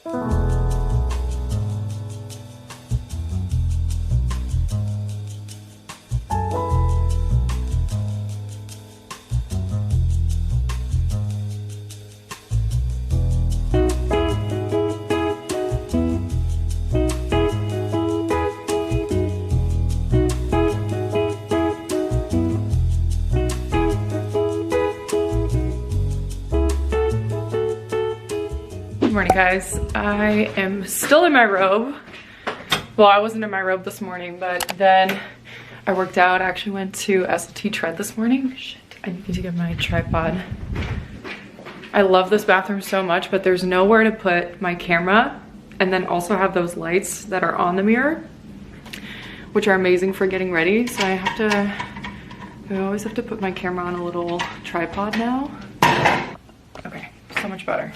Good morning, guys. I am still in my robe. Well, I wasn't in my robe this morning, but then I worked out. I actually went to SLT Tread this morning. Shit, I need to get my tripod. I love this bathroom so much, but there's nowhere to put my camera and then also have those lights that are on the mirror, which are amazing for getting ready. So I always have to put my camera on a little tripod now. Okay, so much better.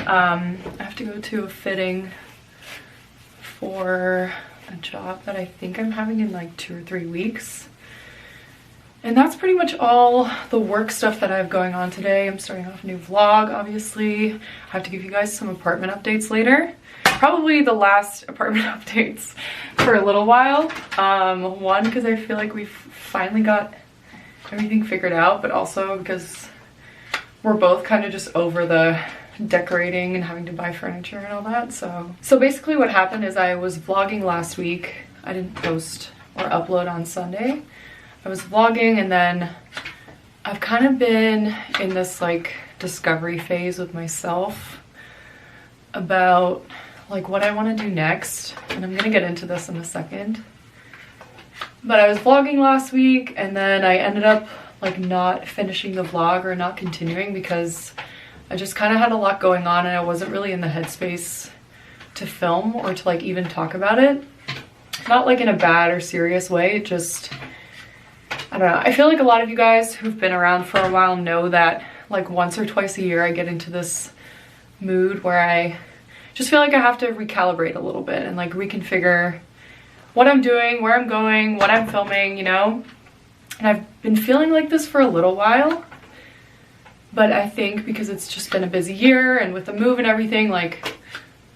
I have to go to a fitting for a job that I think I'm having in like 2 or 3 weeks. And that's pretty much all the work stuff that I have going on today. I'm starting off a new vlog, obviously. I have to give you guys some apartment updates later. Probably the last apartment updates for a little while. One, because I feel like we've finally got everything figured out, but also because we're both kind of just over the decorating and having to buy furniture and all that. So basically what happened is I was vlogging last week. I didn't post or upload on Sunday. I was vlogging, and then I've kind of been in this like discovery phase with myself about like what I want to do next, and I'm gonna get into this in a second. But I was vlogging last week, and then I ended up like not finishing the vlog or not continuing because I just kind of had a lot going on and I wasn't really in the headspace to film or to like even talk about it. Not like in a bad or serious way, it just, I don't know. I feel like a lot of you guys who've been around for a while know that like once or twice a year I get into this mood where I just feel like I have to recalibrate a little bit and like reconfigure what I'm doing, where I'm going, what I'm filming, you know? And I've been feeling like this for a little while. But I think because it's just been a busy year and with the move and everything, like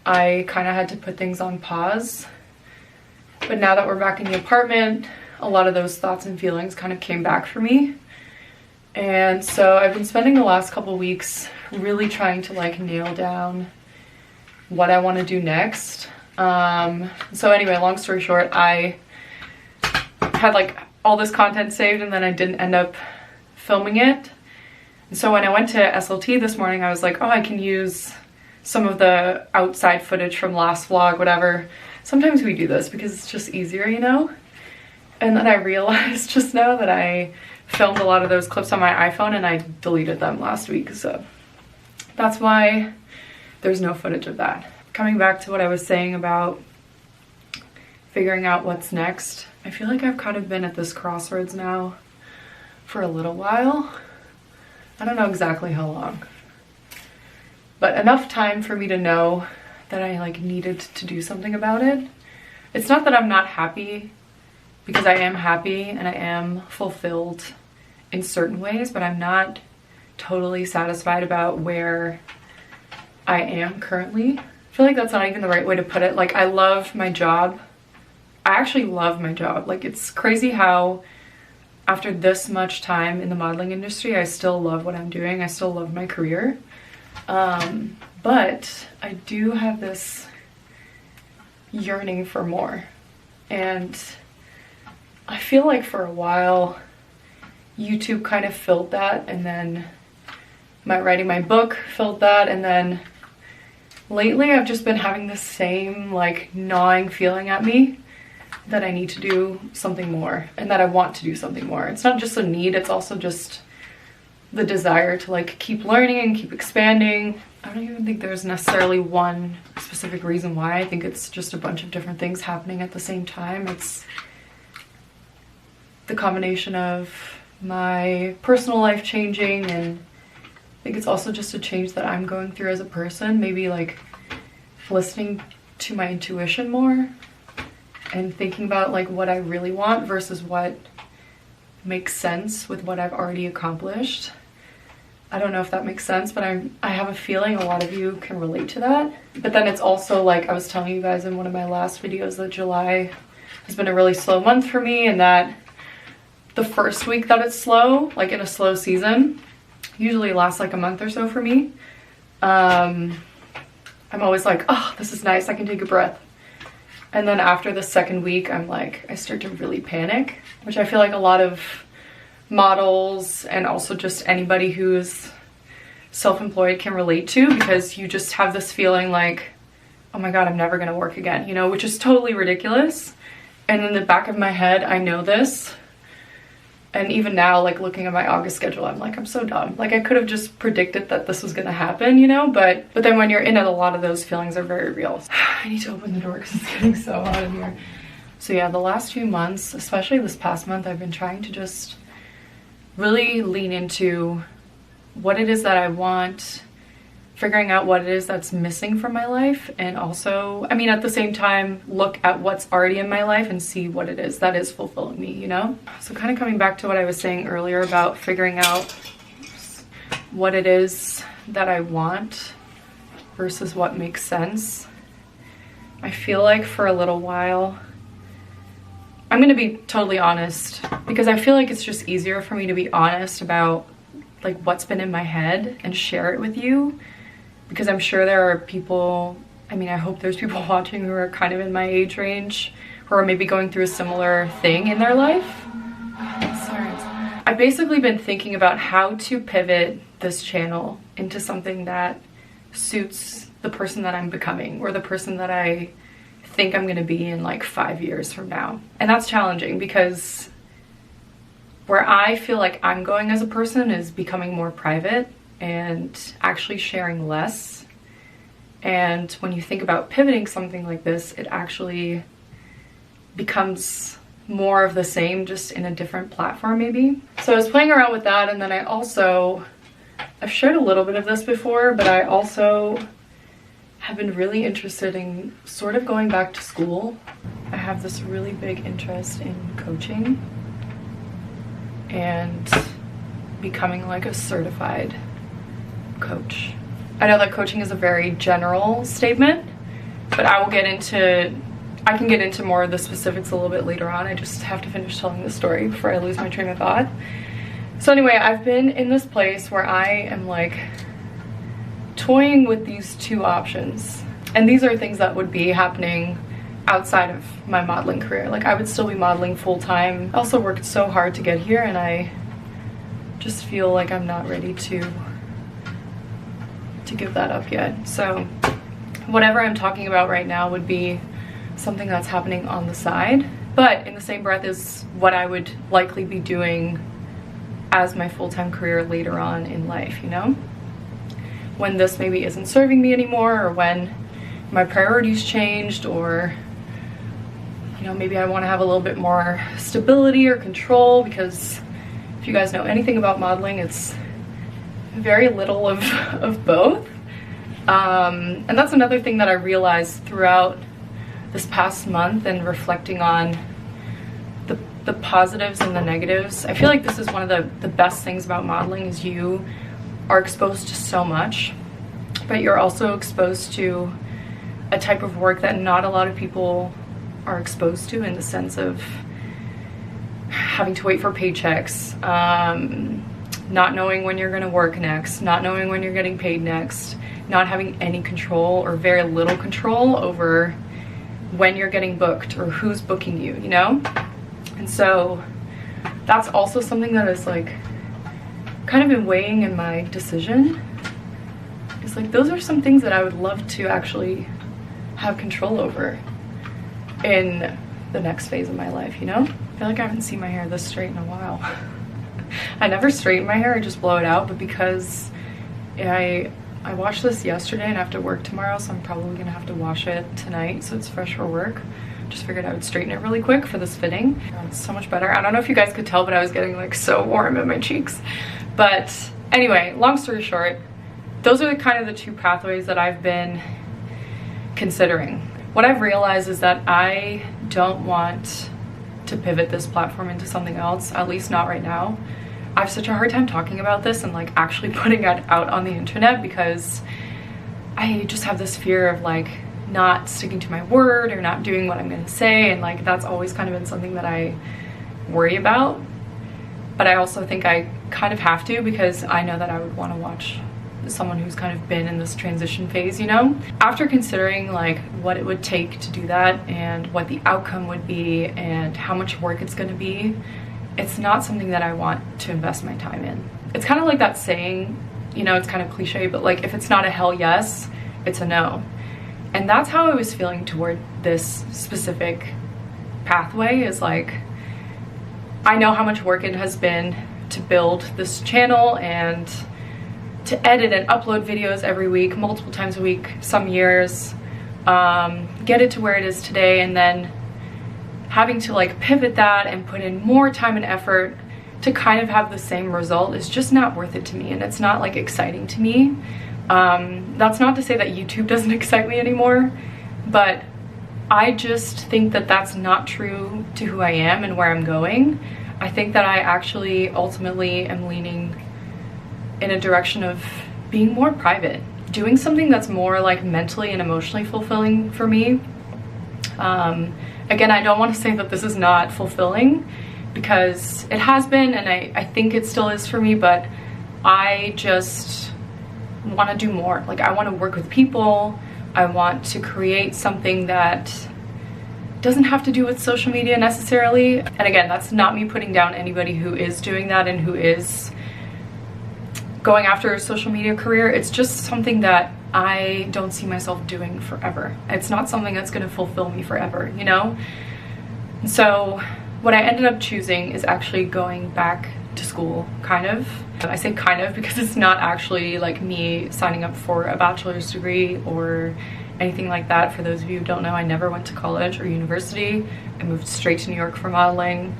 I kind of had to put things on pause. But now that we're back in the apartment, a lot of those thoughts and feelings kind of came back for me. And so I've been spending the last couple weeks really trying to like nail down what I want to do next. So anyway, long story short, I had like all this content saved and then I didn't end up filming it. So when I went to SLT this morning, I was like, oh, I can use some of the outside footage from last vlog, whatever. Sometimes we do this because it's just easier, you know? And then I realized just now that I filmed a lot of those clips on my iPhone and I deleted them last week. So that's why there's no footage of that. Coming back to what I was saying about figuring out what's next, I feel like I've kind of been at this crossroads now for a little while. I don't know exactly how long, but enough time for me to know that I like needed to do something about it. It's not that I'm not happy, because I am happy and I am fulfilled in certain ways, but I'm not totally satisfied about where I am currently. I feel like that's not even the right way to put it. Like I love my job. I actually love my job. Like it's crazy how after this much time in the modeling industry, I still love what I'm doing. I still love my career. But I do have this yearning for more. And I feel like for a while, YouTube kind of filled that, and then writing my book filled that, and then lately I've just been having the same like gnawing feeling at me that I need to do something more and that I want to do something more. It's not just a need, it's also just the desire to like keep learning and keep expanding. I don't even think there's necessarily one specific reason why. I think it's just a bunch of different things happening at the same time. It's the combination of my personal life changing, and I think it's also just a change that I'm going through as a person. Maybe like listening to my intuition more and thinking about like what I really want versus what makes sense with what I've already accomplished. I don't know if that makes sense, but I have a feeling a lot of you can relate to that. But then it's also like I was telling you guys in one of my last videos that July has been a really slow month for me, and that the first week that it's slow, like in a slow season, usually lasts like a month or so for me. I'm always like, oh, this is nice, I can take a breath. And then after the second week, I'm like, I start to really panic, which I feel like a lot of models and also just anybody who's self-employed can relate to, because you just have this feeling like, oh my God, I'm never gonna work again, you know, which is totally ridiculous. And in the back of my head, I know this. And even now, like looking at my August schedule, I'm like, I'm so dumb. Like I could have just predicted that this was gonna happen, you know? But then when you're in it, a lot of those feelings are very real. I need to open the door because it's getting so hot in here. So yeah, the last few months, especially this past month, I've been trying to just really lean into what it is that I want, figuring out what it is that's missing from my life, and also, I mean, at the same time, look at what's already in my life and see what it is that is fulfilling me, you know? So kind of coming back to what I was saying earlier about figuring out what it is that I want versus what makes sense. I feel like for a little while, I'm gonna be totally honest, because I feel like it's just easier for me to be honest about like what's been in my head and share it with you, because I'm sure there are people, I mean, I hope there's people watching who are kind of in my age range, who are maybe going through a similar thing in their life. Sorry. I've basically been thinking about how to pivot this channel into something that suits the person that I'm becoming, or the person that I think I'm gonna be in like 5 years from now. And that's challenging, because where I feel like I'm going as a person is becoming more private and actually sharing less. And when you think about pivoting something like this, it actually becomes more of the same, just in a different platform maybe. So I was playing around with that, and then I've shared a little bit of this before, but I also have been really interested in sort of going back to school. I have this really big interest in coaching and becoming like a certified coach. I know that coaching is a very general statement, but I can get into more of the specifics a little bit later on. I just have to finish telling the story before I lose my train of thought. So anyway, I've been in this place where I am like toying with these two options, and these are things that would be happening outside of my modeling career. Like I would still be modeling full-time. I also worked so hard to get here, and I just feel like I'm not ready to give that up yet. So whatever I'm talking about right now would be something that's happening on the side, but in the same breath is what I would likely be doing as my full-time career later on in life, you know? When this maybe isn't serving me anymore, or when my priorities changed, or you know, maybe I want to have a little bit more stability or control, because if you guys know anything about modeling, it's very little of both. And that's another thing that I realized throughout this past month, and reflecting on the positives and the negatives. I feel like this is one of the best things about modeling, is you are exposed to so much, but you're also exposed to a type of work that not a lot of people are exposed to, in the sense of having to wait for paychecks, not knowing when you're going to work next, not knowing when you're getting paid next, not having any control or very little control over when you're getting booked or who's booking you, you know? And so that's also something that is like kind of been weighing in my decision. It's like, those are some things that I would love to actually have control over in the next phase of my life, you know? I feel like I haven't seen my hair this straight in a while. I never straighten my hair, I just blow it out, but because I washed this yesterday and I have to work tomorrow, so I'm probably gonna have to wash it tonight so it's fresh for work. Just figured I would straighten it really quick for this fitting. It's so much better. I don't know if you guys could tell, but I was getting like so warm in my cheeks. But anyway, long story short, those are kind of the two pathways that I've been considering. What I've realized is that I don't want to pivot this platform into something else, at least not right now. I have such a hard time talking about this and like actually putting it out on the internet, because I just have this fear of like not sticking to my word or not doing what I'm gonna say, and like that's always kind of been something that I worry about. But I also think I kind of have to, because I know that I would want to watch someone who's kind of been in this transition phase, you know? After considering like what it would take to do that and what the outcome would be and how much work it's going to be, it's not something that I want to invest my time in. It's kind of like that saying, you know, it's kind of cliche, but like if it's not a hell yes, it's a no. And that's how I was feeling toward this specific pathway, is like, I know how much work it has been to build this channel and to edit and upload videos every week, multiple times a week, some years, get it to where it is today, and then having to like pivot that and put in more time and effort to kind of have the same result is just not worth it to me, and it's not like exciting to me. That's not to say that YouTube doesn't excite me anymore, but I just think that that's not true to who I am and where I'm going. I think that I actually ultimately am leaning in a direction of being more private, doing something that's more like mentally and emotionally fulfilling for me. Again, I don't want to say that this is not fulfilling, because it has been, and I think it still is for me, but I just want to do more. Like, I want to work with people. I want to create something that doesn't have to do with social media necessarily. And again, that's not me putting down anybody who is doing that and who is going after a social media career. It's just something that I don't see myself doing forever. It's not something that's going to fulfill me forever, you know? And so what I ended up choosing is actually going back to school, kind of. I say kind of because it's not actually like me signing up for a bachelor's degree or anything like that. For those of you who don't know, I never went to college or university. I moved straight to New York for modeling.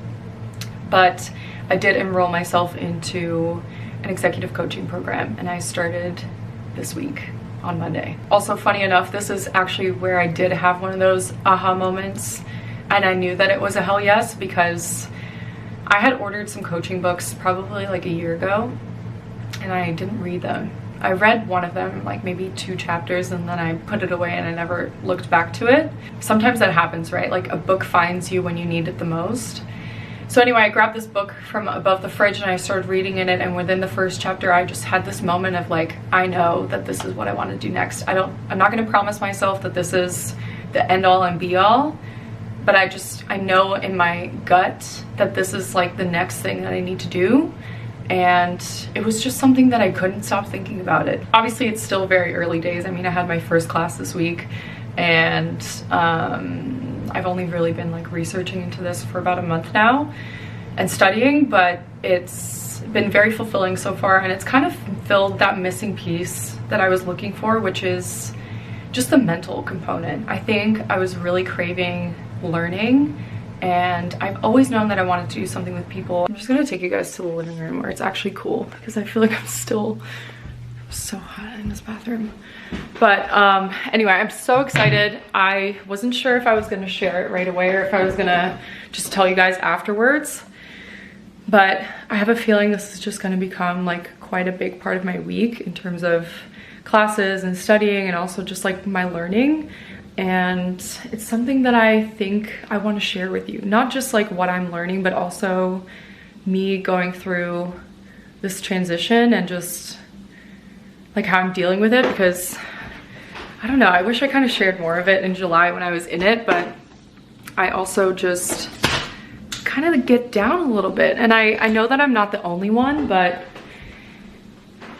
But I did enroll myself into an executive coaching program, and I started this week on Monday. Also, funny enough, this is actually where I did have one of those aha moments, and I knew that it was a hell yes, because I had ordered some coaching books probably like a year ago, and I didn't read them. I read one of them, like maybe 2 chapters, and then I put it away and I never looked back to it. Sometimes that happens, right? Like a book finds you when you need it the most. So anyway, I grabbed this book from above the fridge and I started reading in it, and within the first chapter I just had this moment of like, I know that this is what I want to do next. I'm not going to promise myself that this is the end all and be all, but I know in my gut that this is like the next thing that I need to do. And it was just something that I couldn't stop thinking about it. Obviously it's still very early days. I mean, I had my first class this week, and I've only really been like researching into this for about a month now and studying, but it's been very fulfilling so far, and it's kind of filled that missing piece that I was looking for, which is just the mental component. I think I was really craving learning, and I've always known that I wanted to do something with people. I'm just gonna take you guys to the living room where it's actually cool, because I feel like I'm still so hot in this bathroom. But anyway, I'm so excited. I wasn't sure if I was gonna share it right away or if I was gonna just tell you guys afterwards, but I have a feeling this is just gonna become like quite a big part of my week in terms of classes and studying, and also just like my learning. And it's something that I think I want to share with you, not just like what I'm learning, but also me going through this transition and just like how I'm dealing with it, because I don't know, I wish I kind of shared more of it in July when I was in it, but I also just kind of get down a little bit. And I know that I'm not the only one, but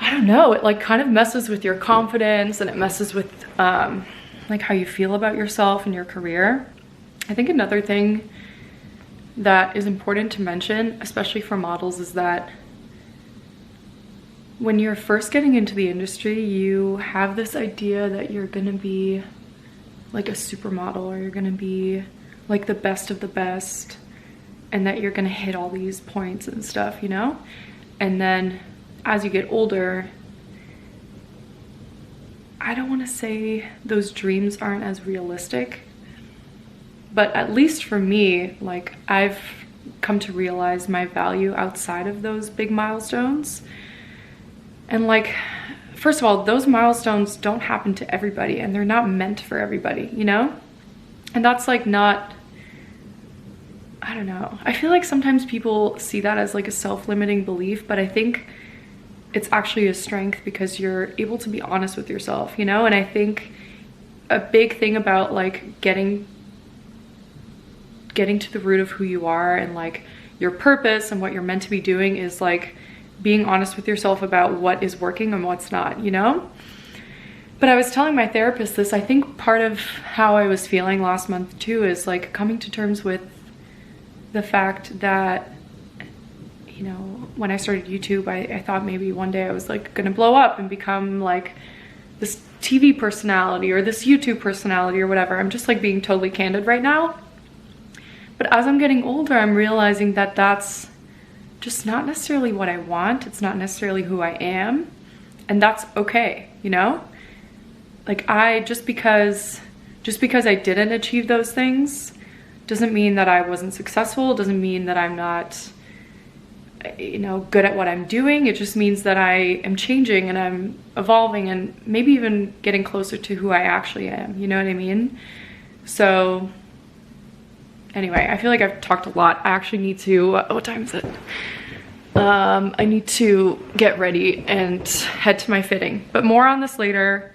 I don't know, it like kind of messes with your confidence, and it messes with like how you feel about yourself and your career. I think another thing that is important to mention, especially for models, is that when you're first getting into the industry, you have this idea that you're gonna be like a supermodel, or you're gonna be like the best of the best, and that you're gonna hit all these points and stuff, you know? And then as you get older, I don't want to say those dreams aren't as realistic, but at least for me, like I've come to realize my value outside of those big milestones. And like, first of all, those milestones don't happen to everybody and they're not meant for everybody, you know? And that's like not, I don't know. I feel like sometimes people see that as like a self-limiting belief, but I think it's actually a strength because you're able to be honest with yourself, you know? And I think a big thing about like getting to the root of who you are and like your purpose and what you're meant to be doing is like being honest with yourself about what is working and what's not, you know? But I was telling my therapist this, I think part of how I was feeling last month too is like coming to terms with the fact that, you know, when I started YouTube, I thought maybe one day I was like gonna blow up and become like this TV personality or this YouTube personality or whatever. I'm just like being totally candid right now. But as I'm getting older, I'm realizing that that's just not necessarily what I want. It's not necessarily who I am. And that's okay, you know? Like just because I didn't achieve those things doesn't mean that I wasn't successful, doesn't mean that I'm not, you know, good at what I'm doing. It just means that I am changing and I'm evolving and maybe even getting closer to who I actually am, you know what I mean? So anyway, I feel like I've talked a lot. I actually need to, what time is it? I need to get ready and head to my fitting, but more on this later.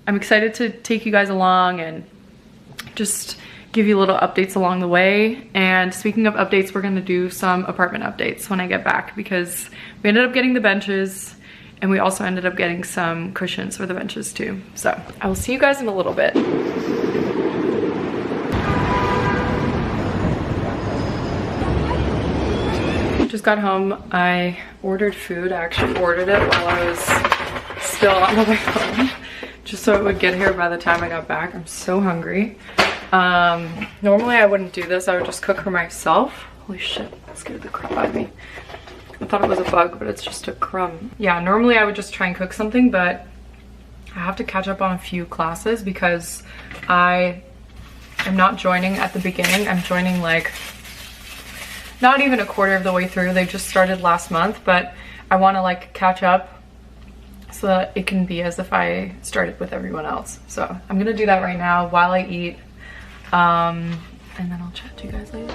I'm excited to take you guys along and just give you little updates along the way. And speaking of updates, we're gonna do some apartment updates when I get back because we ended up getting the benches and we also ended up getting some cushions for the benches too. So I will see you guys in a little bit. Just got home. I ordered food. I actually ordered it while I was still on the way home, just so it would get here by the time I got back. I'm so hungry. Normally I wouldn't do this. I would just cook for myself. Holy shit, that scared the crap out of me. I thought it was a bug, but it's just a crumb. Yeah, normally I would just try and cook something, but I have to catch up on a few classes because I am not joining at the beginning. I'm joining like not even a quarter of the way through. They just started last month, but I want to like catch up so that it can be as if I started with everyone else. So I'm gonna do that right now while I eat, and then I'll chat to you guys later.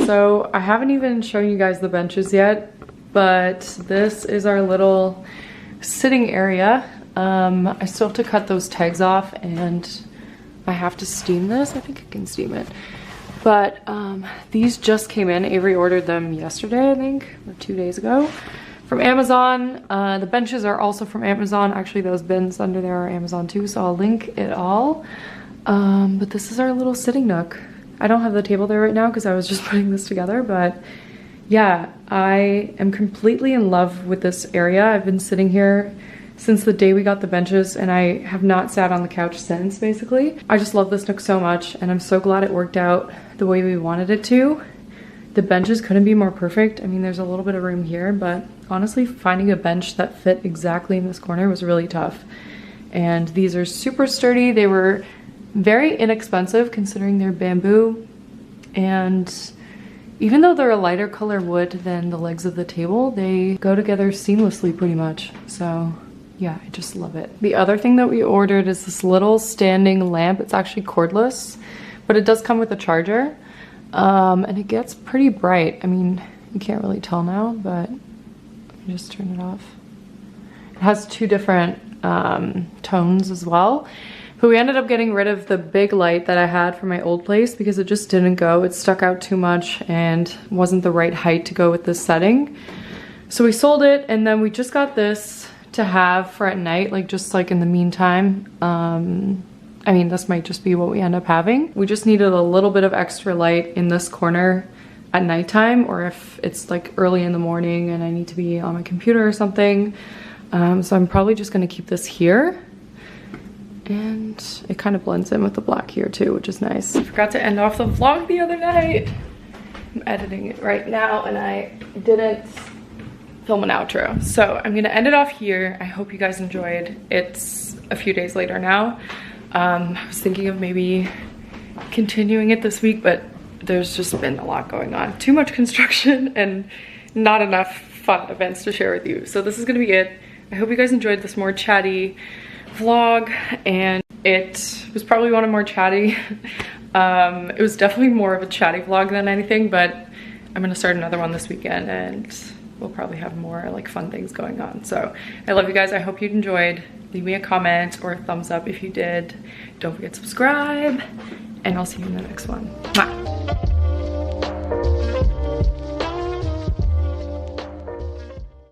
So I haven't even shown you guys the benches yet, but this is our little sitting area. I still have to cut those tags off and I have to steam this. I think I can steam it. But these just came in. Avery ordered them yesterday, I think, or 2 days ago from Amazon. The benches are also from Amazon. Actually, those bins under there are Amazon too, so I'll link it all. But this is our little sitting nook. I don't have the table there right now because I was just putting this together, but yeah, I am completely in love with this area. I've been sitting here since the day we got the benches and I have not sat on the couch since, basically. I just love this nook so much and I'm so glad it worked out the way we wanted it to. The benches couldn't be more perfect. I mean, there's a little bit of room here, but honestly, finding a bench that fit exactly in this corner was really tough. And these are super sturdy. They were very inexpensive considering they're bamboo, and even though they're a lighter color wood than the legs of the table, they go together seamlessly pretty much. So yeah, I just love it. The other thing that we ordered is this little standing lamp. It's actually cordless, but it does come with a charger, and it gets pretty bright. I mean, you can't really tell now, but let me just turn it off. It has two different tones as well. But we ended up getting rid of the big light that I had from my old place because it just didn't go. It stuck out too much and wasn't the right height to go with this setting. So we sold it, and then we just got this to have for at night, like just like in the meantime. I mean, this might just be what we end up having. We just needed a little bit of extra light in this corner at nighttime, or if it's like early in the morning and I need to be on my computer or something. So I'm probably just gonna keep this here. And it kind of blends in with the black here too, which is nice. I forgot to end off the vlog the other night. I'm editing it right now and I didn't film an outro. So I'm gonna end it off here. I hope you guys enjoyed. It's a few days later now. I was thinking of maybe continuing it this week, but there's just been a lot going on. Too much construction and not enough fun events to share with you. So this is gonna be it. I hope you guys enjoyed this more chatty vlog, and it was probably one of more chatty. It was definitely more of a chatty vlog than anything, but I'm gonna start another one this weekend and we'll probably have more like fun things going on. So I love you guys. I hope you enjoyed. Leave me a comment or a thumbs up if you did. Don't forget to subscribe, and I'll see you in the next one. Bye.